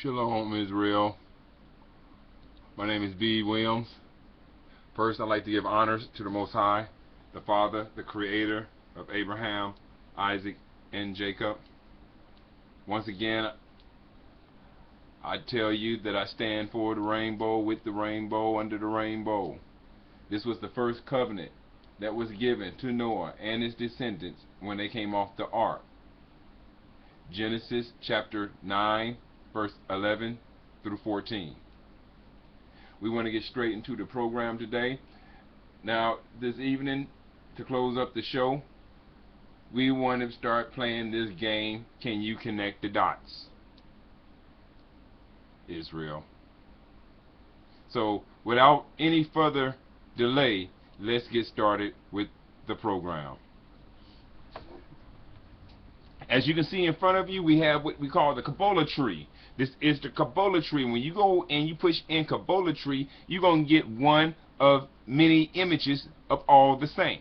Shalom, Israel. My name is B. Williams. First, I'd like to give honors to the Most High, the Father, the Creator of Abraham, Isaac, and Jacob. Once again, I tell you that I stand for the rainbow, with the rainbow, under the rainbow. This was the first covenant that was given to Noah and his descendants when they came off the ark. Genesis chapter 9, verse 11 through 14. We want to get straight into the program today. Now, this evening, to close up the show, we want to start playing this game, Can You Connect the Dots? Israel. So, without any further delay, let's get started with the program. As you can see in front of you, we have what we call the Kabbalah tree. This is the Kabbalah tree. When you go and you push in Kabbalah tree, you're going to get one of many images of all the same.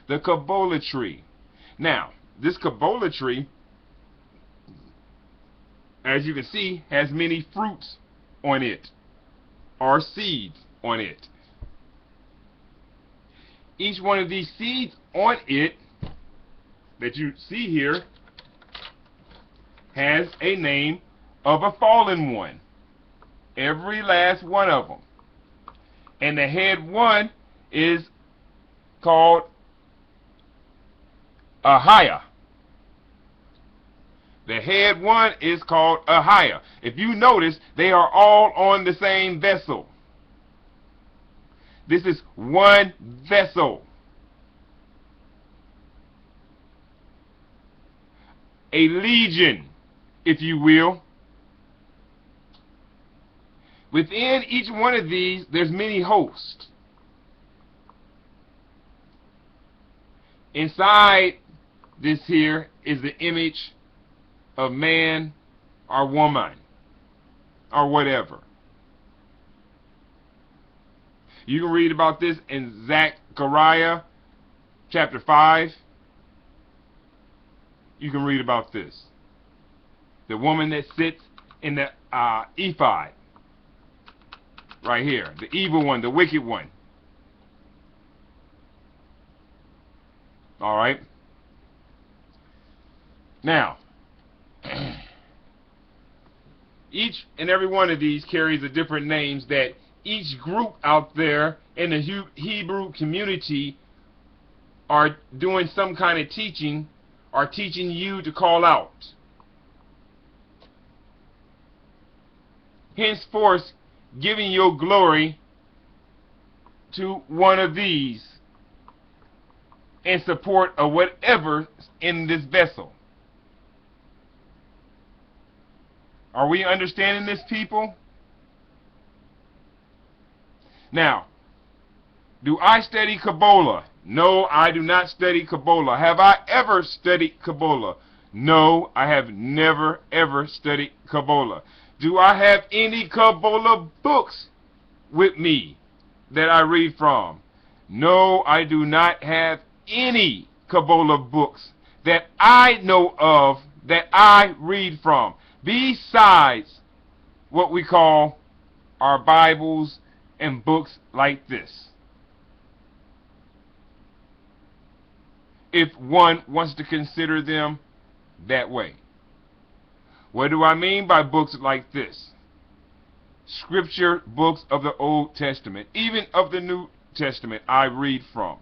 The Kabbalah tree. Now, this Kabbalah tree, as you can see, has many fruits on it, or seeds on it. Each one of these seeds on it that you see here has a name of a fallen one. Every last one of them. And the head one is called Ahia. The head one is called Ahia. If you notice, they are all on the same vessel. This is one vessel. A legion, if you will. Within each one of these, there's many hosts. Inside this here is the image of man or woman or whatever. You can read about this in Zechariah chapter 5. You can read about this. The woman that sits in the ephod. Right here. The evil one, the wicked one. Alright. Now, each and every one of these carries a different names that each group out there in the Hebrew community are doing some kind of teaching, are teaching you to call out. Henceforth, giving your glory to one of these in support of whatever's in this vessel. Are we understanding this, people? Now, do I study Kabbalah? No, I do not study Kabbalah. Have I ever studied Kabbalah? No, I have never ever studied Kabbalah. Do I have any Kabbalah books with me that I read from? No, I do not have any Kabbalah books that I know of that I read from, besides what we call our Bibles and books like this. If one wants to consider them that way. What do I mean by books like this? Scripture books of the Old Testament, even of the New Testament, I read from.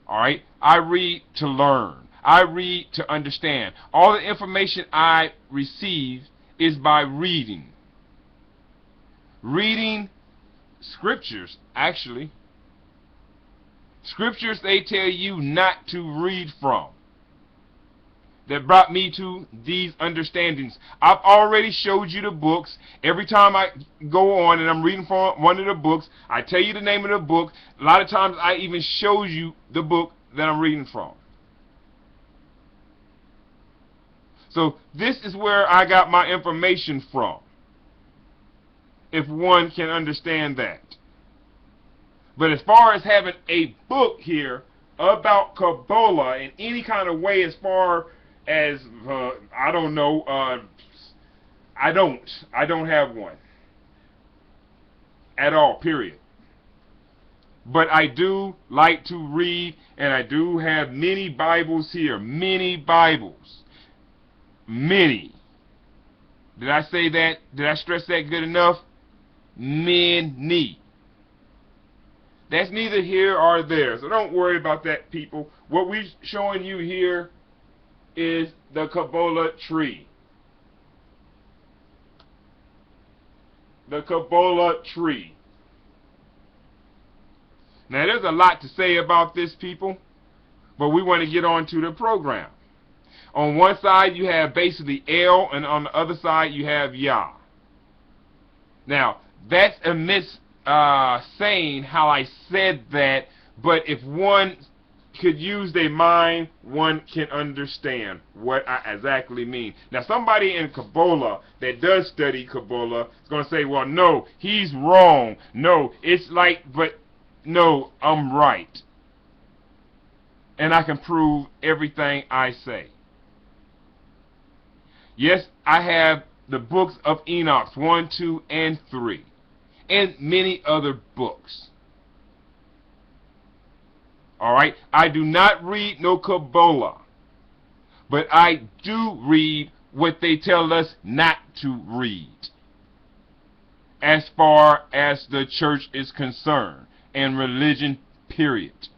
Alright? I read to learn. I read to understand. All the information I receive is by reading. Reading scriptures, actually. Scriptures they tell you not to read from. That brought me to these understandings. I've already showed you the books. Every time I go on and I'm reading from one of the books, I tell you the name of the book. A lot of times I even show you the book that I'm reading from. So this is where I got my information from, if one can understand that. But as far as having a book here about Kabbalah in any kind of way, as far as, I don't know, I don't have one at all, period. But I do like to read, and I do have many Bibles here. Many Bibles. Many. Did I say that? Did I stress that good enough? Many. That's neither here or there. So don't worry about that, people. What we're showing you here is the Kabbalah tree. The Kabbalah tree. Now, there's a lot to say about this, people, but we want to get on to the program. On one side, you have basically El, and on the other side, you have Yah. Now, that's a saying how I said that, but if one could use their mind, one can understand what I exactly mean. Now, somebody in Kabbalah that does study Kabbalah is going to say, well, no, he's wrong. No, it's like, but no, I'm right. And I can prove everything I say. Yes, I have the books of Enoch 1, 2, and 3. And many other books. Alright? I do not read no Kabbalah. But I do read what they tell us not to read. As far as the church is concerned. And religion, period.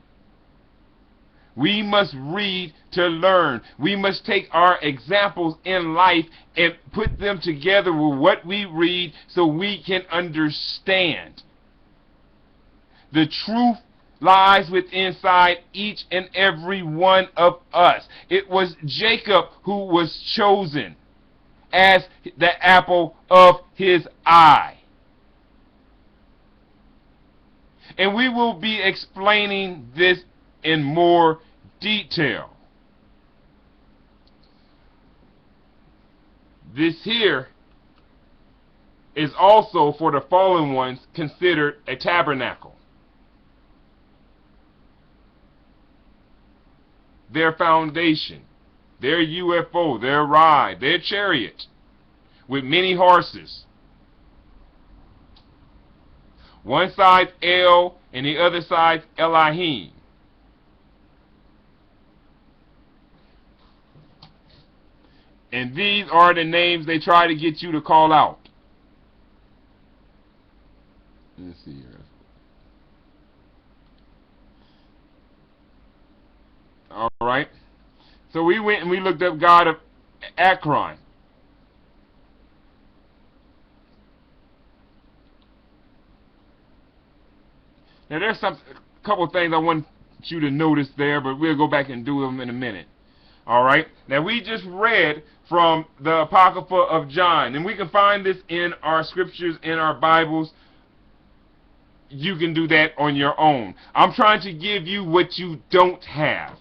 We must read to learn. We must take our examples in life and put them together with what we read so we can understand. The truth lies within inside each and every one of us. It was Jacob who was chosen as the apple of his eye. And we will be explaining this in more detail. This here is also for the fallen ones considered a tabernacle. Their foundation, their UFO, their ride, their chariot with many horses. One side El and the other side Elohim. And these are the names they try to get you to call out. Let's see here. Alright. So we went and we looked up God of Akron. Now there's a couple of things I want you to notice there, but we'll go back and do them in a minute. Alright. Now we just read from the Apocrypha of John, and we can find this in our scriptures, in our Bibles. You can do that on your own. I'm trying to give you what you don't have.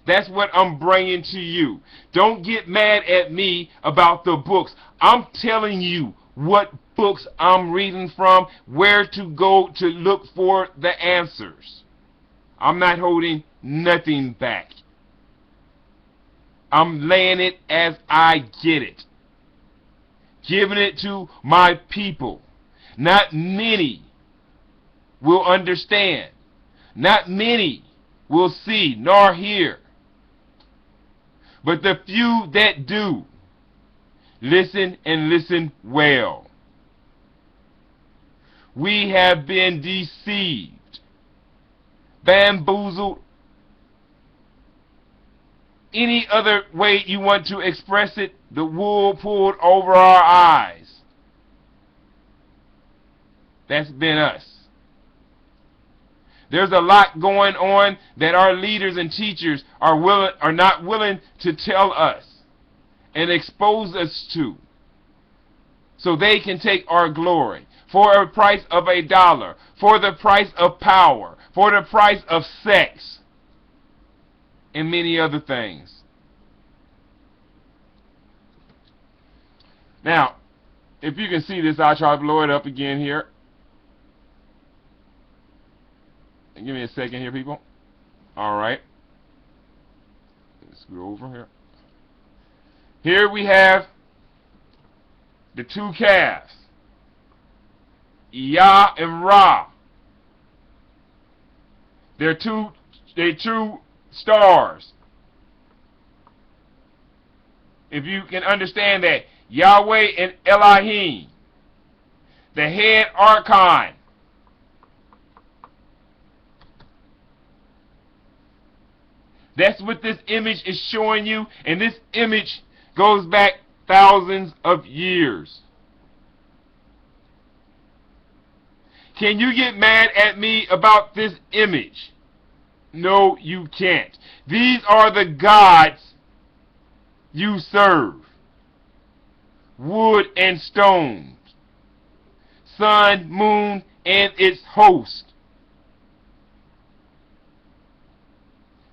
That's what I'm bringing to you. Don't get mad at me about the books. I'm telling you what books I'm reading from, where to go to look for the answers. I'm not holding nothing back. I'm laying it as I get it. Giving it to my people. Not many will understand. Not many will see nor hear. But the few that do, listen and listen well. We have been deceived, bamboozled, any other way you want to express it, the wool pulled over our eyes. That's been us. There's a lot going on that our leaders and teachers are not willing to tell us and expose us to, so they can take our glory for a price of $1, for the price of power, for the price of sex, and many other things. Now, if you can see this, I'll try to blow it up again here. Give me a second here, people. Alright. Let's go over here. Here we have the two calves, Yah and Ra. They're true stars. If you can understand that, Yahweh and Elohim, the head archon. That's what this image is showing you, and this image goes back thousands of years. Can you get mad at me about this image? No, you can't. These are the gods you serve. Wood and stones, sun, moon, and its host.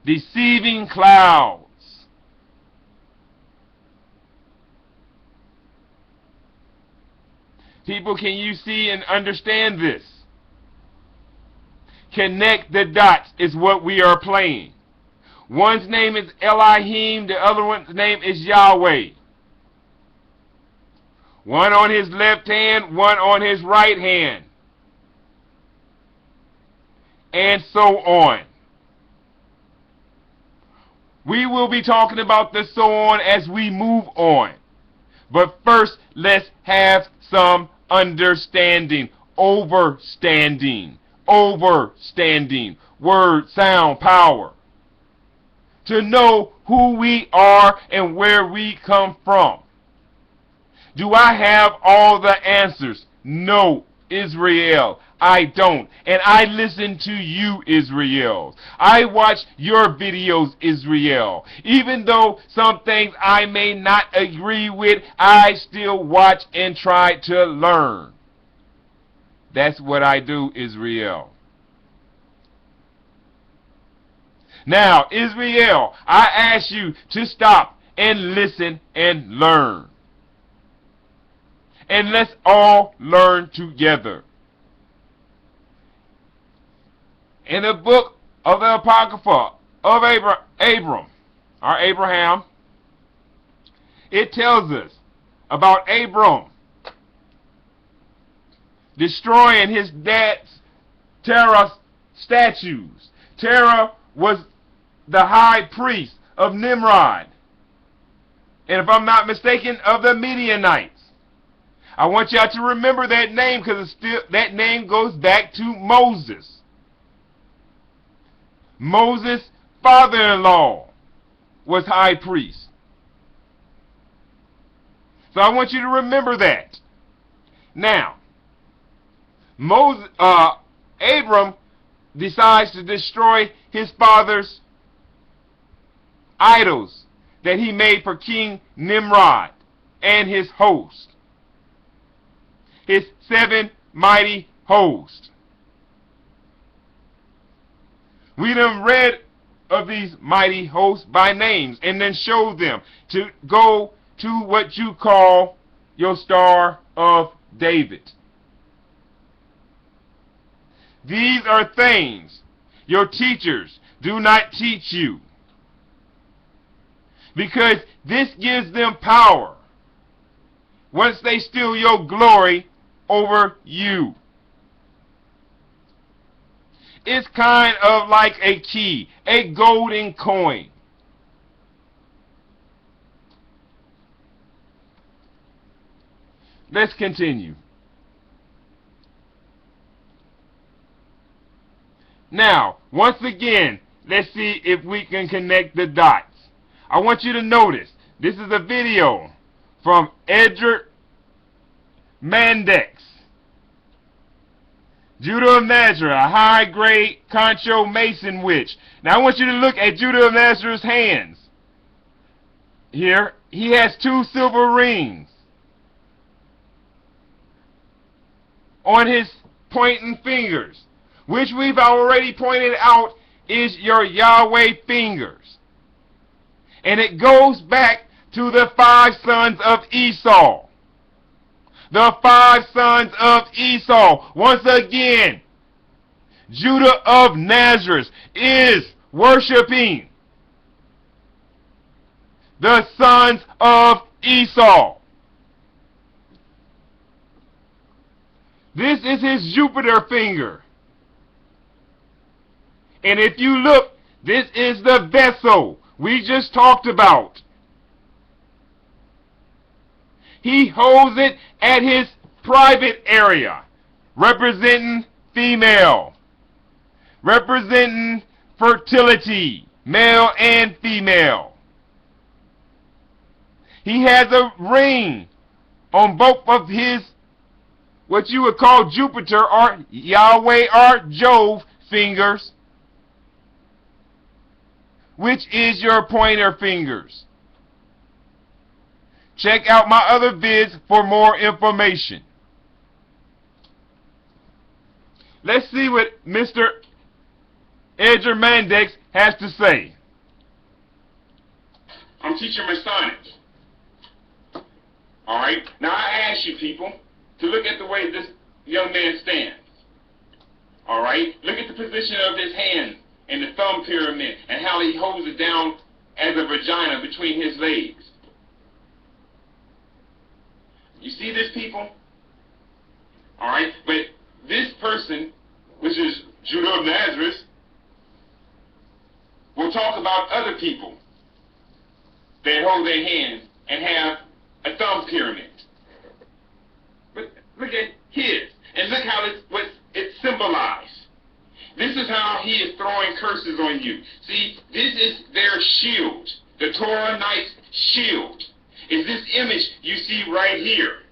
Deceiving clouds. People, can you see and understand this? Connect the dots is what we are playing. One's name is Elohim, the other one's name is Yahweh. One on his left hand, one on his right hand. And so on. We will be talking about the so on as we move on. But first, let's have some understanding. Overstanding. Overstanding. Word, sound, power. To know who we are and where we come from. Do I have all the answers? No, Israel, I don't. And I listen to you, Israel. I watch your videos, Israel. Even though some things I may not agree with, I still watch and try to learn. That's what I do, Israel. Now, Israel, I ask you to stop and listen and learn. And let's all learn together. In the book of the Apocrypha of Abraham, it tells us about Abram destroying his dad's Terah statues. Terah was the high priest of Nimrod, and if I'm not mistaken, of the Midianites. I want y'all to remember that name because that name goes back to Moses. Moses' father-in-law was high priest. So I want you to remember that. Now, Abram decides to destroy his father's idols that he made for King Nimrod and his host. His 7 mighty hosts. We done read of these mighty hosts by names and then showed them to go to what you call your Star of David. These are things your teachers do not teach you, because this gives them power once they steal your glory over you. It's kind of like a key, a golden coin. Let's continue. Now, once again, let's see if we can connect the dots. I want you to notice, this is a video from Edward Mandex. Judah of Nazareth, a high-grade concho mason witch. Now I want you to look at Judah of Nazareth's hands. Here, he has 2 silver rings on his pointing fingers, which we've already pointed out is your Yahweh fingers. And it goes back to the 5 sons of Esau. The 5 sons of Esau. Once again, Judah of Nazareth is worshiping the sons of Esau. This is his Jupiter finger. And if you look, this is the vessel we just talked about. He holds it at his private area, representing female, representing fertility, male and female. He has a ring on both of his, what you would call Jupiter or Yahweh or Jove fingers, which is your pointer fingers. Check out my other vids for more information. Let's see what Mr. Edgar Mandex has to say. I'm teaching Masonic. Alright, now I ask you people to look at the way this young man stands. Alright, look at the position of his hand and the thumb pyramid and how he holds it down as a vagina between his legs. You see this, people? Alright, but this person, which is Judah of Nazareth, will talk about other people that hold their hands and have a thumb pyramid. But look at his, and look how what it symbolized. This is how he is throwing curses on you. See, this is their shield, the Torah Knight's shield. Is this image you see right here.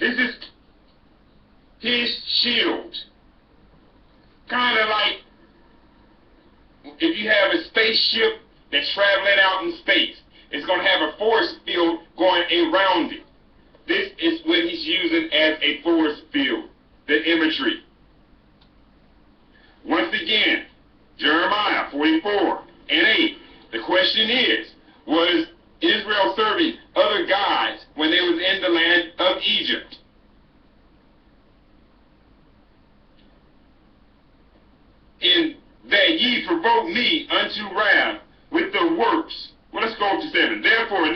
This is his shield. Kind of like if you have a spaceship that's traveling out in space, it's going to have a force field going around it. This is what he's using as a force field, the imagery. Once again, Jeremiah 44 and 8. The question is, was Israel serving other gods when they was in the land of Egypt? In that ye provoke me unto wrath with the works. Well, let's go to 7. Therefore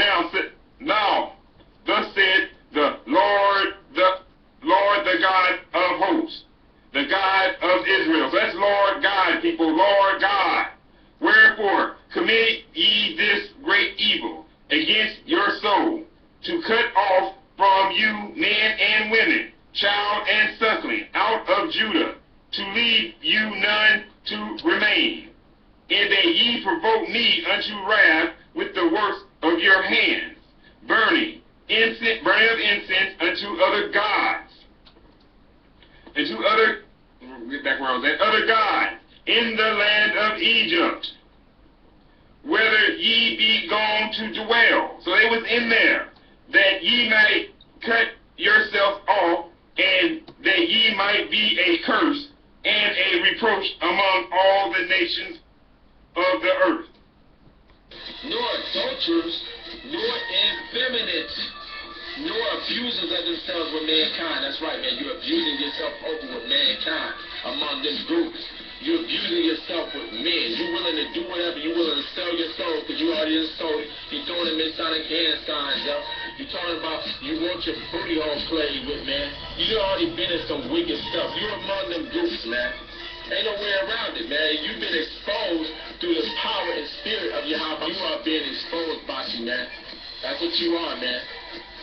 now thus said the Lord, the God of hosts, the God of Israel. So that's Lord God, people, Lord God. Wherefore commit ye this great evil against your soul, to cut off from you men and women, child and suckling, out of Judah, to leave you none to remain, and that ye provoke me unto wrath with the works of your hands, burning of incense unto other gods, other gods in the land of Egypt, whether ye be gone to dwell. So they was in there, that ye might cut yourself off, and that ye might be a curse and a reproach among all the nations of the earth. Nor adulterers, nor effeminate, nor abusers of themselves with mankind. That's right, man. You're abusing yourself over with mankind among them groups. You're abusing yourself with men. You're willing to do whatever. You're willing to sell your soul because you already done sold it. You're throwing them Masonic hand signs up. You're talking about you want your booty hole played with, man. You already been in some wicked stuff. You're among them groups, man. Ain't no way around it, man. You've been exposed through the power and spirit of Yahweh. You are being exposed, Basi, man. That's what you are, man.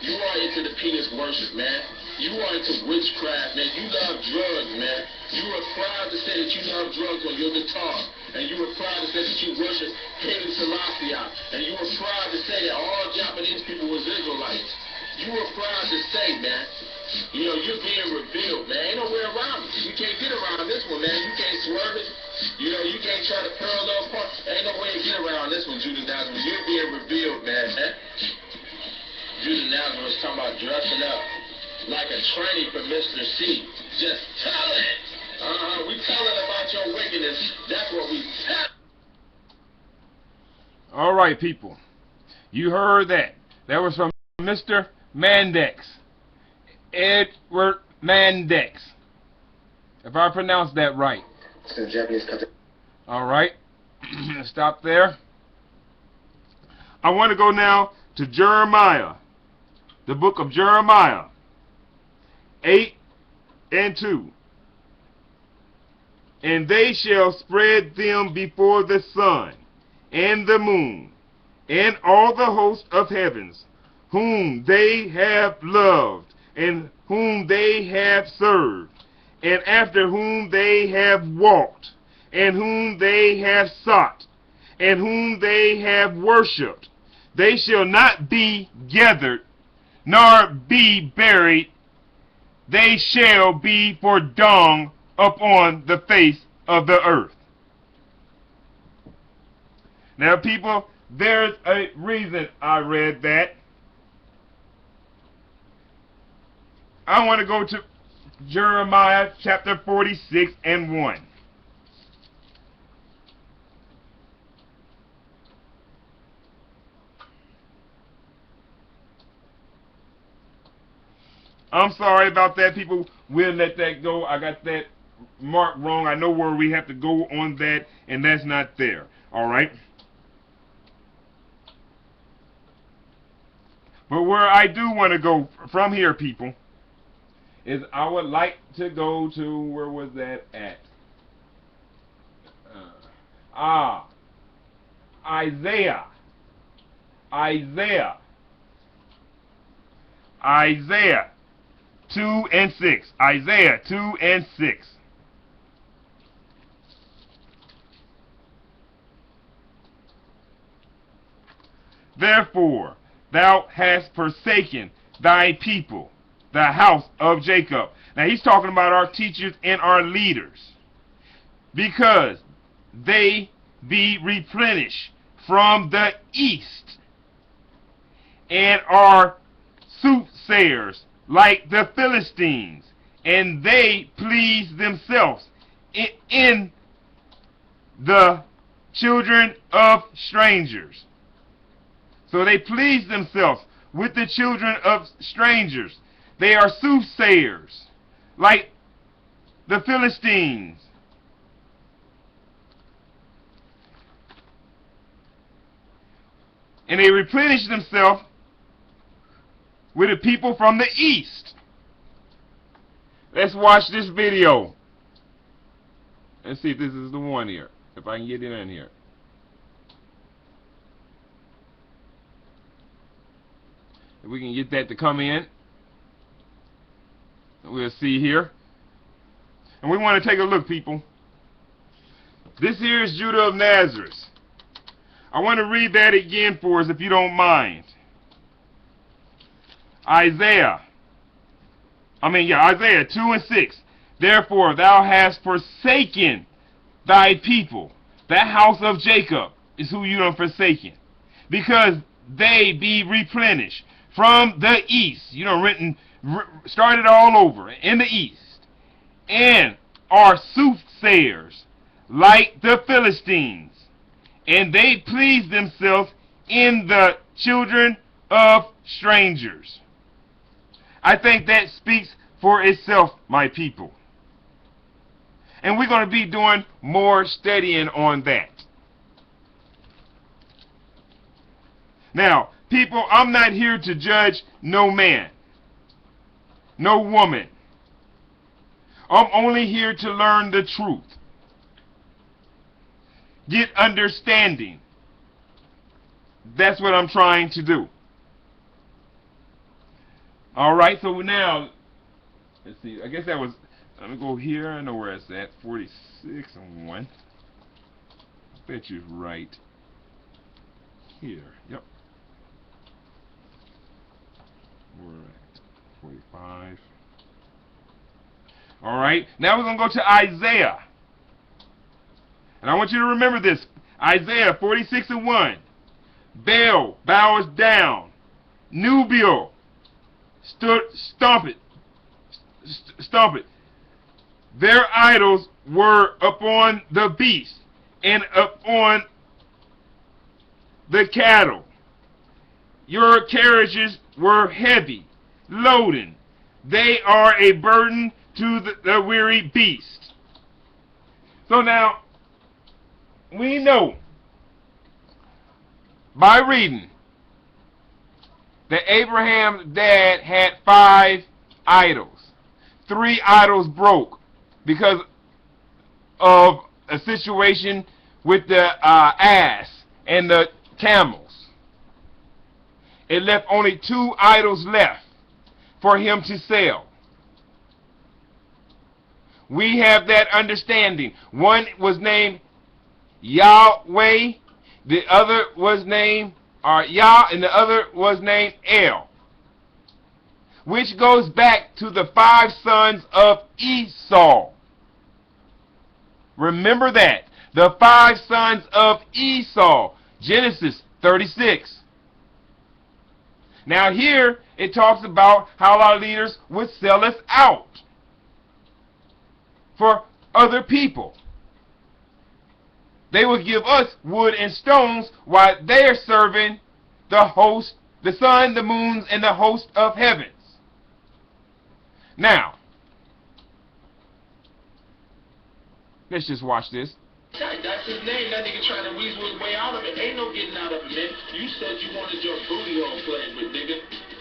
You are into the penis worship, man. You are into witchcraft, man. You love drugs, man. You are proud to say that you love drugs on your guitar. And you are proud to say that you worship Haile Selassie. And you are proud to say that all Japanese people was Israelites. You are proud to say, man, you know, you're being revealed, man. Ain't no way around it. You can't get around this one, man. You can't swerve it. You know, you can't try to parallel park. Ain't no way to get around this one, Judah Nazareth. You're being revealed, man. Judah Nazareth was talking about dressing up like a trainee for Mr. C. Just tell it. We telling about your wickedness. That's what we tell. All right, people. You heard that. That was from Mr. Mandex. Edward Mandex. If I pronounced that right. All right. Stop there. I want to go now to Jeremiah. The book of Jeremiah. 8 and 2. And they shall spread them before the sun, and the moon, and all the host of heavens, whom they have loved, and whom they have served, and after whom they have walked, and whom they have sought, and whom they have worshipped. They shall not be gathered, nor be buried. They shall be for dung upon the face of the earth. Now, people, there's a reason I read that. I want to go to Jeremiah chapter 46 and 1. I'm sorry about that, people. We'll let that go. I got that marked wrong. I know where we have to go on that, and that's not there. All right? But where I do want to go from here, people, is I would like to go to, where was that at? Isaiah. Isaiah 2 and 6. Isaiah 2 and 6. Therefore, thou hast forsaken thy people, the house of Jacob. Now he's talking about our teachers and our leaders. Because they be replenished from the east, and are soothsayers like the Philistines, and they please themselves in the children of strangers. So they please themselves with the children of strangers. They are soothsayers like the Philistines. And they replenish themselves with the people from the east. Let's watch this video. Let's see if this is the one here. If I can get it in here. If we can get that to come in. We'll see here. And we want to take a look, people. This here is Judah of Nazareth. I want to read that again for us, if you don't mind. Isaiah 2 and 6. Therefore thou hast forsaken thy people. That house of Jacob is who you done forsaken. Because they be replenished from the east. You know, started all over in the east. And are soothsayers like the Philistines. And they please themselves in the children of strangers. I think that speaks for itself, my people. And we're going to be doing more studying on that. Now, people, I'm not here to judge no man, no woman. I'm only here to learn the truth. Get understanding. That's what I'm trying to do. Alright, so now, let's see, I guess that was, let me go here, I know where it's at, 46 and 1. I bet you're right here, yep. We're at 45. Alright, now we're going to go to Isaiah. And I want you to remember this. Isaiah 46 and 1. Baal bows down. Nubiel stomp it. Their idols were upon the beast and upon the cattle. Your carriages were heavy, loading. They are a burden to the weary beast. So now, we know by reading that Abraham's dad had 5 idols. 3 idols broke because of a situation with the ass and the camels. It left only 2 idols left for him to sell. We have that understanding. One was named Yahweh, the other was named Yah, and the other was named El, which goes back to the 5 sons of Esau. Remember that. The 5 sons of Esau. Genesis 36. Now here it talks about how our leaders would sell us out for other people. They would give us wood and stones while they're serving the host, the sun, the moons, and the host of heavens. Now, let's just watch this. That's his name. That nigga trying to weasel his way out of it. Ain't no getting out of it, man. You said you wanted your booty hole played with, nigga.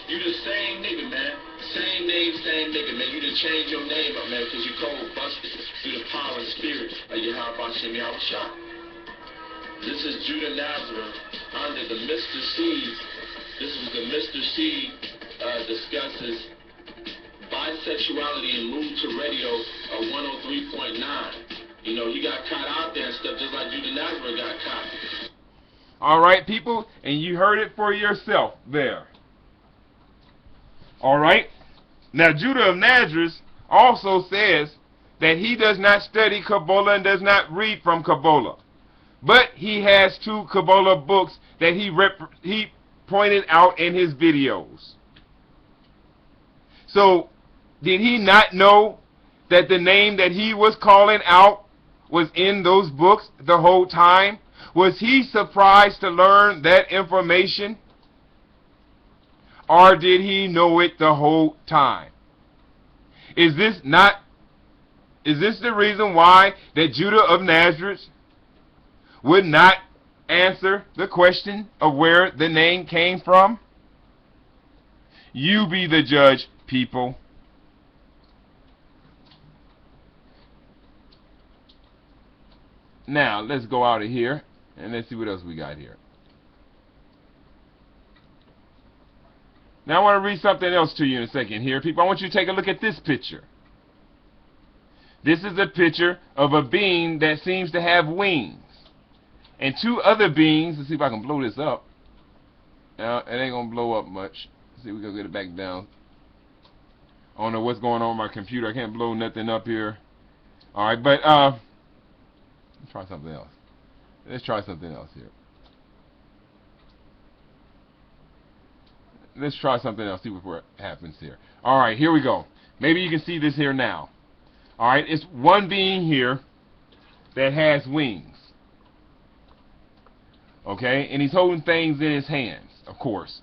You the same nigga, man. Same name, same nigga, man. You done changed your name up, man, because you cold busted through the power and spirit of Yahweh Shem Yahushua. This is Judah Nazareth under the Mr. C. This is the Mr. C discusses bisexuality and Move to Radio 103.9. You know, he got caught out there and stuff just like Judah Nazareth got caught. All right, people, and you heard it for yourself there. All right. Now, Judah of Nazareth also says that he does not study Kabbalah and does not read from Kabbalah. But he has 2 Kabbalah books that he pointed out in his videos. So, did he not know that the name that he was calling out was in those books the whole time? Was he surprised to learn that information? Or did he know it the whole time? Is this the reason why that Judah of Nazareth would not answer the question of where the name came from? You be the judge, people. Now, let's go out of here and let's see what else we got here. Now, I want to read something else to you in a second here. People, I want you to take a look at this picture. This is a picture of a being that seems to have wings. And 2 other beings. Let's see if I can blow this up. Now, it ain't going to blow up much. Let's see if we can get it back down. I don't know what's going on with my computer. I can't blow nothing up here. Alright, but let's try something else. Let's try something else here. Let's try something else. See what happens here. Alright, here we go. Maybe you can see this here now. Alright, it's one being here that has wings. Okay, and he's holding things in his hands, of course.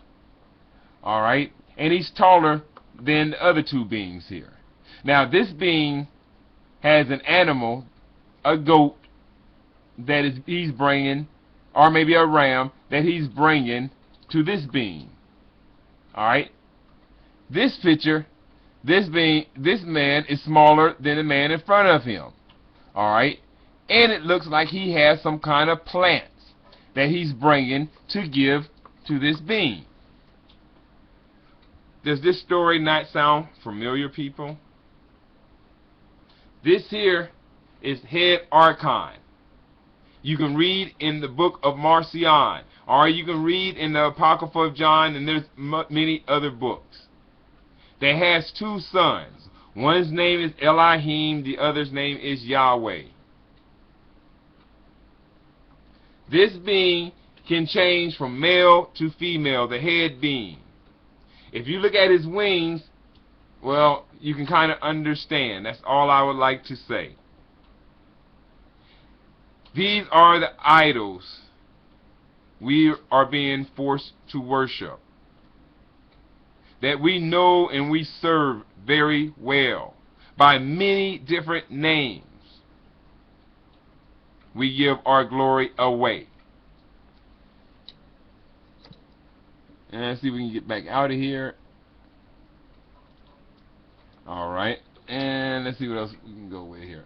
Alright, and he's taller than the other 2 beings here. Now, this being has an animal, a goat, that he's bringing, or maybe a ram, that he's bringing to this being. Alright, this picture, this man is smaller than the man in front of him. Alright, and it looks like he has some kind of plants that he's bringing to give to this being. Does this story not sound familiar, people? This here is head archon. You can read in the book of Marcion, or you can read in the Apocrypha of John, and there's many other books. That has 2 sons. One's name is Elohim, the other's name is Yahweh. This being can change from male to female, the head being. If you look at his wings, well, you can kind of understand. That's all I would like to say. These are the idols we are being forced to worship, that we know and we serve very well by many different names. We give our glory away. And let's see if we can get back out of here. Alright. And let's see what else we can go with here.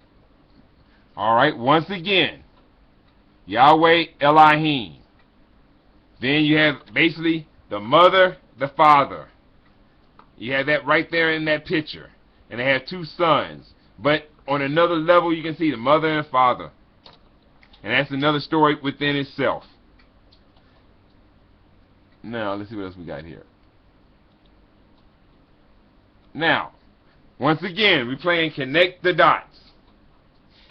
Alright, once again, Yahweh Elohim. Then you have basically the mother, the father. You have that right there in that picture. And they have two sons. But on another level, you can see the mother and father. And that's another story within itself. Now, let's see what else we got here. Now, once again, we're playing Connect the Dots.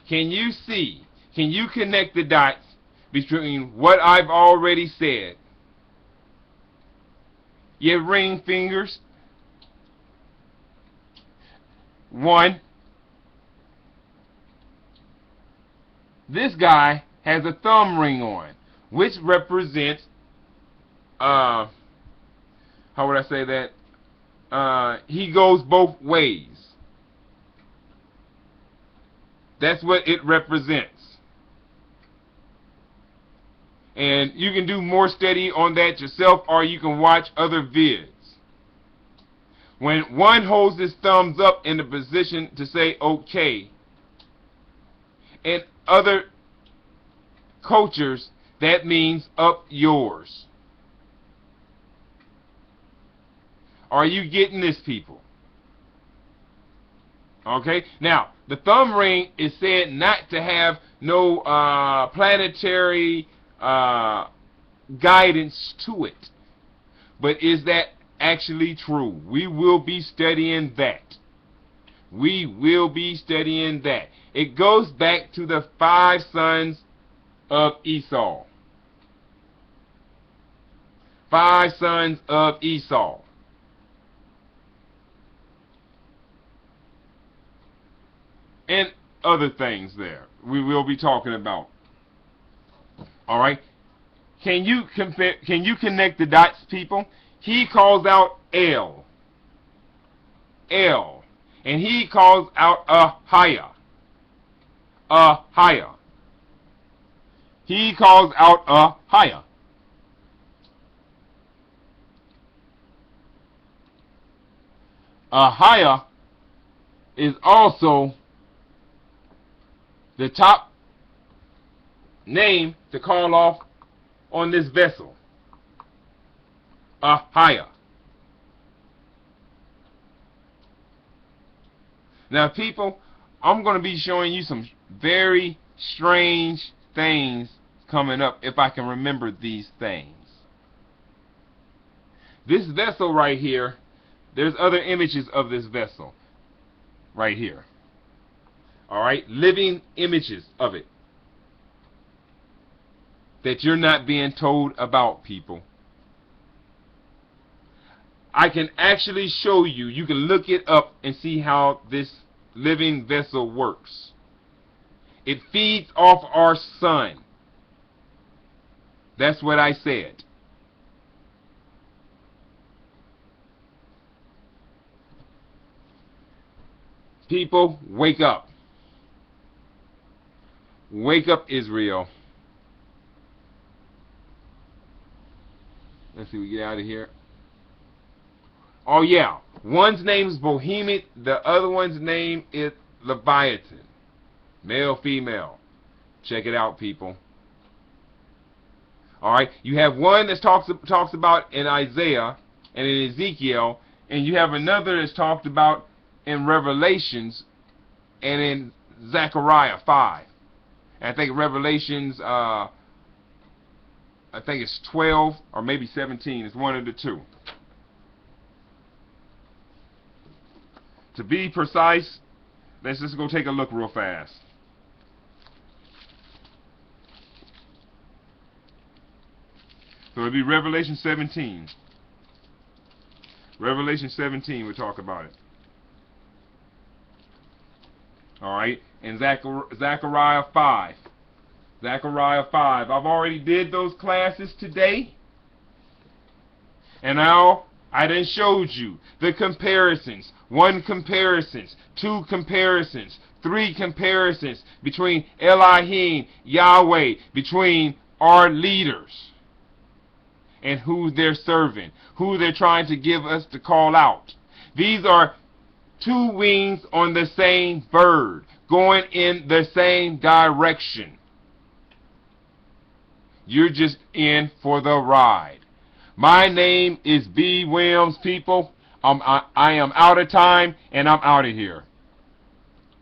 Can you see, can you connect the dots between what I've already said? Your ring fingers. 1. This guy has a thumb ring on, which represents, how would I say that? He goes both ways. That's what it represents. And you can do more study on that yourself, or you can watch other vids. When one holds his thumbs up in the position to say okay, in other cultures, that means up yours. Are you getting this, people? Okay, now the thumb ring is said not to have no planetary guidance to it. But is that actually true? We will be studying that. We will be studying that. It goes back to the 5 sons of Esau. 5 sons of Esau. And other things there we will be talking about. Alright? Can you connect the dots, people? He calls out El. El. And he calls out Ahia. Ahia. He calls out Ahia. Ahia is also the top name to call off on this vessel. Ahia. Now, people, I'm going to be showing you some very strange things coming up if I can remember these things. This vessel right here, there's other images of this vessel right here. Alright, living images of it that you're not being told about, people. I can actually show you. You can look it up and see how this living vessel works. It feeds off our sun. That's what I said. People, wake up. Wake up, Israel. Let's see, we get out of here. Oh yeah, one's name is Bohemian, the other one's name is Leviathan. Male, female. Check it out, people. Alright, you have one that talks about in Isaiah and in Ezekiel, and you have another that's talked about in Revelations and in Zechariah 5. And I think Revelations, I think it's 12 or maybe 17. It's one of the two. To be precise, let's just go take a look real fast. So it'll be Revelation 17. Revelation 17, we'll talk about it. Alright, and Zechariah 5. Zechariah 5. I've already did those classes today. And now I done showed you the comparisons. 1 comparisons, 2 comparisons, 3 comparisons between Elohim, Yahweh, between our leaders and who they're serving, who they're trying to give us to call out. These are two wings on the same bird, going in the same direction. You're just in for the ride. My name is B. Williams, people. I am out of time, and I'm out of here.